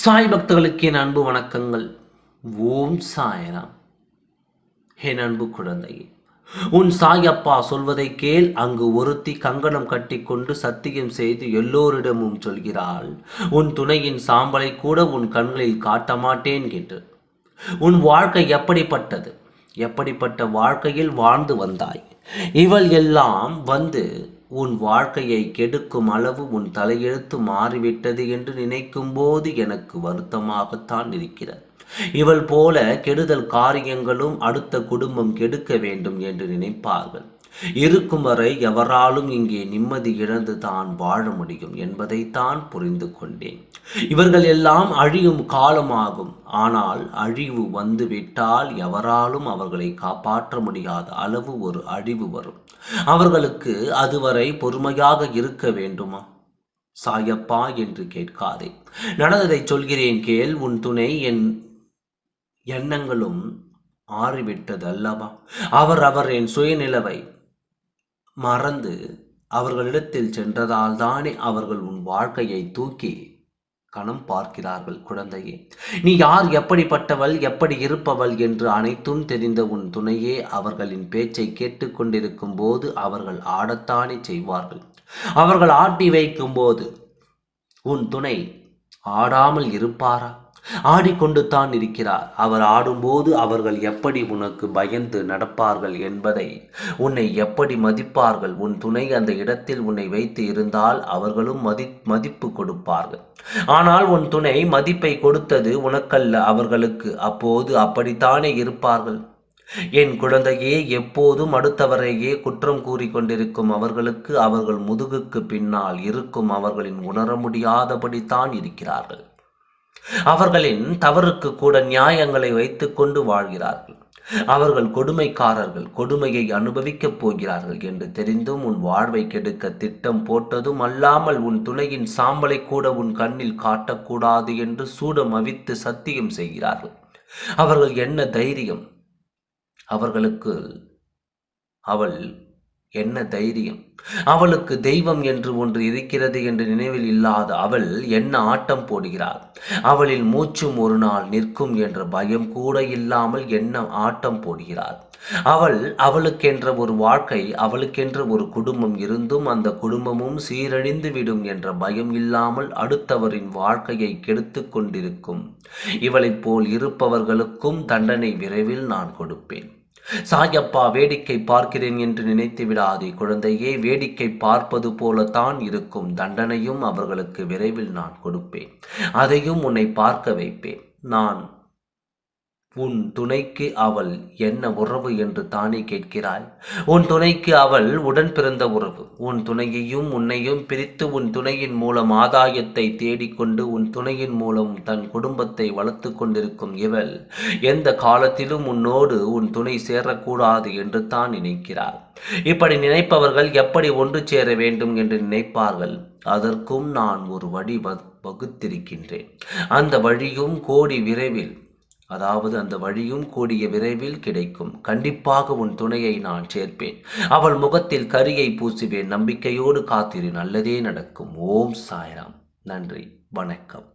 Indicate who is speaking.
Speaker 1: சாய் பக்தர்களுக்கு என் அன்பு வணக்கங்கள். ஓம் சாய்ராம். என் அன்பு குழந்தையே, உன் சாயப்பா சொல்வதை கேள். அங்கு ஒருத்தி கங்கணம் கட்டிக்கொண்டு சத்தியம் செய்து எல்லோரிடமும் சொல்கிறாள், உன் துணையின் சாம்பலை கூட உன் கண்களில் காட்ட மாட்டேன் என்று. உன் வாழ்க்கை எப்படிப்பட்டது? எப்படிப்பட்ட வாழ்க்கையில் வாழ்ந்து வந்தாய்? இவள் எல்லாம் வந்து உன் வாழ்க்கையை கெடுக்கும் அளவு உன் தலையெழுத்து மாறிவிட்டது என்று நினைக்கும் போது எனக்கு வருத்தமாகத்தான் இருக்கிறது. இவள் போல கெடுதல் காரியங்களும் அடுத்த குடும்பம் கெடுக்க வேண்டும் என்று நினைப்பார்கள். இருக்கும் வரை எவராலும் இங்கே நிம்மதி இழந்து தான் வாழ முடியும் என்பதைத்தான் புரிந்து கொண்டேன். இவர்கள் எல்லாம் அழியும் காலமாகும். ஆனால் அழிவு வந்துவிட்டால் எவராலும் அவர்களை காப்பாற்ற முடியாத அளவு ஒரு அழிவு வரும். அவர்களுக்கு அதுவரை பொறுமையாக இருக்க வேண்டுமா? சாயப்பா என்று கேட்காதே. நடந்ததை சொல்கிறேன் கேள். உன் துணை என் எண்ணங்களும் மாறிவிட்டது அல்லவா? அவர் என் சுயநிலவை மறந்து அவர்களிடத்தில் சென்றதால் தானே அவர்கள் உன் வாழ்க்கையை தூக்கி கணம் பார்க்கிறார்கள். குழந்தையே, நீ யார், எப்படிப்பட்டவள், எப்படி இருப்பவள் என்று அனைத்தும் தெரிந்த உன் துணையே அவர்களின் பேச்சை கேட்டுக்கொண்டிருக்கும் போது அவர்கள் ஆடத்தானே செய்வார்கள். அவர்கள் ஆட்டி வைக்கும் போது உன் துணை ஆடாமல் இருப்பாரா? ஆடிக்கொண்டு தான் இருக்கிறார். அவர் ஆடும்போது அவர்கள் எப்படி உனக்கு பயந்து நடப்பார்கள் என்பதை, உன்னை எப்படி மதிப்பார்கள். உன் துணை அந்த இடத்தில் உன்னை வைத்து இருந்தால் அவர்களும் மதிப்பு கொடுப்பார்கள். ஆனால் உன் துணை மதிப்பை கொடுத்தது உனக்கல்ல, அவர்களுக்கு. அப்போது அப்படித்தானே இருப்பார்கள். என் குழந்தையே, எப்போதும் அடுத்தவரையே குற்றம் கூறிக்கொண்டிருக்கும் அவர்களுக்கு அவர்கள் முதுகுக்கு பின்னால் இருக்கும் அவர்களின் உணர முடியாதபடித்தான் இருக்கிறார்கள். அவர்களின் தவறுக்கு கூட நியாயங்களை வைத்துக்கொண்டு வாழ்கிறார்கள். அவர்கள் கொடுமைக்காரர்கள், கொடுமையை அனுபவிக்கப் போகிறார்கள் என்று தெரிந்தும் உன் வாழ்வை கெடுக்க திட்டம் போட்டதும் அல்லாமல் உன் துணையின் சாம்பலை கூட உன் கண்ணில் காட்டக்கூடாது என்று சூடம் அவித்து சத்தியம் செய்கிறார்கள். அவர்கள் என்ன தைரியம்? அவர்களுக்கு அவள் என்ன தைரியம்? அவளுக்கு தெய்வம் என்று ஒன்று இருக்கிறது என்று நினைவில் இல்லாத அவள் என்ன ஆட்டம் போடுகிறாள்? அவளின் மூச்சும் ஒரு நாள் நிற்கும் என்ற பயம் கூட இல்லாமல் என்ன ஆட்டம் போடுகிறாள்? அவளுக்கென்ற ஒரு வாழ்க்கை, அவளுக்கென்ற ஒரு குடும்பம் இருந்தும் அந்த குடும்பமும் சீரழிந்து விடும் என்ற பயம் இல்லாமல் அடுத்தவரின் வாழ்க்கையை கெடுத்து கொண்டிருக்கும் இவளைப் போல் இருப்பவர்களுக்கும் தண்டனை விரைவில் நான் கொடுப்பேன். சாயப்பா வேடிக்கை பார்க்கிறேன் என்று நினைத்து விடாதே குழந்தையே. வேடிக்கை பார்ப்பது போலத்தான் இருக்கும். தண்டனையும் அவர்களுக்கு விரைவில் நான் கொடுப்பேன். அதையும் உன்னை பார்க்க வைப்பேன். நான் உன் துணைக்கு அவள் என்ன உறவு என்று தானே கேட்கிறாய்? உன் துணைக்கு அவள் உடன் பிறந்த உறவு. உன் துணையையும் உன்னையும் பிரித்து உன் துணையின் மூலம் ஆதாயத்தை தேடிக்கொண்டு உன் துணையின் மூலம் தன் குடும்பத்தை வளர்த்து கொண்டிருக்கும் இவள் எந்த காலத்திலும் உன்னோடு உன் துணை சேரக்கூடாது என்று தான் நினைக்கிறாள். இப்படி நினைப்பவர்கள் எப்படி ஒன்று சேர வேண்டும் என்று நினைப்பார்கள். அதற்கும் நான் ஒரு வழி வகுத்திருக்கின்றேன். அந்த வழியும் கூடிய விரைவில் கிடைக்கும். கண்டிப்பாக உன் துணையை நான் சேர்ப்பேன். அவள் முகத்தில் கரியை பூசுவேன். நம்பிக்கையோடு காத்திரு, நல்லதே நடக்கும். ஓம் சாய்ராம். நன்றி, வணக்கம்.